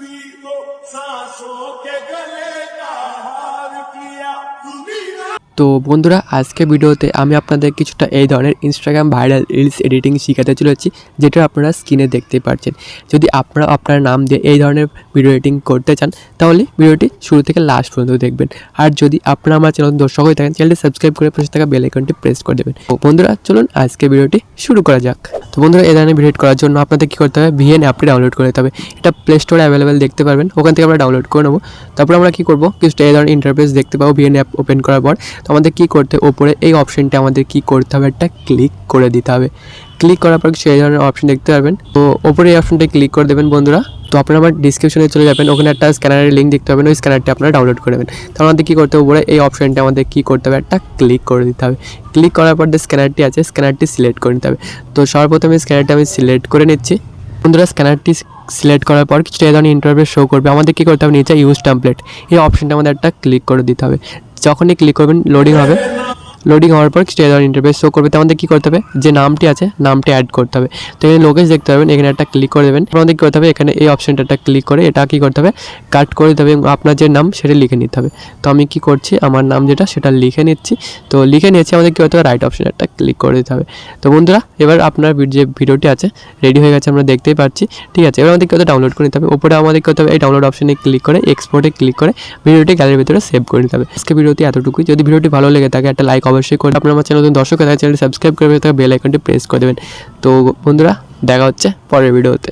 भी तो सांसों के गले का हार किया तुम्ही ना। তো বন্ধুরা আজকে ভিডিওতে আমি আপনাদের কিছুটা এই ধরনের ইনস্টাগ্রাম ভাইরাল রিলস এডিটিং শেখাতে চলেছি, যেটা আপনারা স্ক্রিনে দেখতে পাচ্ছেন। যদি আপনারা আপনার নাম দিয়ে এই ধরনের ভিডিও এডিটিং করতে চান তাহলে ভিডিওটি শুরু থেকে লাস্ট পর্যন্ত দেখবেন। আর যদি আপনারা আমার চ্যানেল দর্শক হয়ে থাকেন চ্যানেলটি সাবস্ক্রাইব করে পাশে থাকা বেল আইকনটি প্রেস করে দেবেন। তো বন্ধুরা চলুন আজকে ভিডিওটি শুরু করা যাক। তো বন্ধুরা এই ধরনের ভিডিও এডিট করার জন্য আপনাদের কী করতে হবে, ভিএন অ্যাপটি ডাউনলোড করে নিতে হবে। এটা প্লে স্টোরে অ্যাভেলেবেল দেখতে পারবেন, ওখান থেকে আমরা ডাউনলোড করে নেবো। তারপর আমরা কী করবো, কিছুটা এই ধরনের ইন্টারফেস দেখতে পাবো ভিএন অ্যাপ ওপেন করার পর। তো আমাদের কী করতে, ওপরে এই অপশনটা আমাদের কী করতে হবে, একটা ক্লিক করে দিতে হবে। ক্লিক করার পর সেই ধরনের অপশন দেখতে পারবেন। তো ওপরে এই অপশনটা ক্লিক করে দেবেন বন্ধুরা। তো আপনারা আমার ডিসক্রিপশনে চলে যাবেন, ওখানে একটা স্ক্যানারের লিঙ্ক দেখতে পাবেন, ওই স্ক্যানারটি আপনারা ডাউনলোড করে নেবেন। তার মধ্যে কী করতে হবে, উপরে এই অপশনটা আমাদের কী করতে হবে, একটা ক্লিক করে দিতে হবে। ক্লিক করার পর যে স্ক্যানারটি আছে স্ক্যানারটি সিলেক্ট করে নিতে হবে। তো সর্বপ্রথমে স্ক্যানারটি আমি সিলেক্ট করে নিচ্ছি। বন্ধুরা স্ক্যানারটি সিলেক্ট করার পর কিছুটা এই ধরনের ইন্টারফেস শো করবে। আমাদের কী করতে হবে, নিচে ইউজ টেমপ্লেট এই অপশনটা আমাদের একটা ক্লিক করে দিতে হবে। যখনই ক্লিক করবেন লোডিং হবে, লোডিং হওয়ার পর কিছু ধরনের ইন্টারফেস শো করবে। তো আমাদের কী করতে হবে, যে নামটি আছে নামটি অ্যাড করতে হবে। তো এখানে লোকেশ দেখতে পাবেন, এখানে একটা ক্লিক করে দেবেন। আমাদের কী করতে হবে, এখানে এই অপশনটা একটা ক্লিক করে এটা কী করতে হবে, কাট করে দিতে হবে এবং আপনার যে নাম সেটা লিখে নিতে হবে। তো আমি কী করছি, আমার নাম যেটা সেটা লিখে নিচ্ছি। তো লিখে নিয়েছি, আমাদের কী করতে হবে, রাইট অপশন একটা ক্লিক করে দিতে হবে। তো বন্ধুরা এবার আপনার যে ভিডিওটি আছে রেডি হয়ে গেছে, আমরা দেখতেই পাচ্ছি। ঠিক আছে, এবার আমাদের কী করতে ডাউনলোড করে নিতে হবে। উপরে আমাদের কী করতে হবে, এই ডাউনলোড অপশনে ক্লিক করে এক্সপোর্টে ক্লিক করে ভিডিওটি গ্যালারির ভিতরে সেভ করে নিতে হবে। আজকে ভিডিওটি এতটুকুই। যদি ভিডিওটি ভালো লেগে থাকে একটা লাইক অবশ্যই করে, আপনার আমার চ্যানেল দর্শক হয়ে থাকে চ্যানেলটি সাবস্ক্রাইব করে বেল আইকনটি প্রেস করে দেবেন। তো বন্ধুরা দেখা হচ্ছে পরের ভিডিওতে।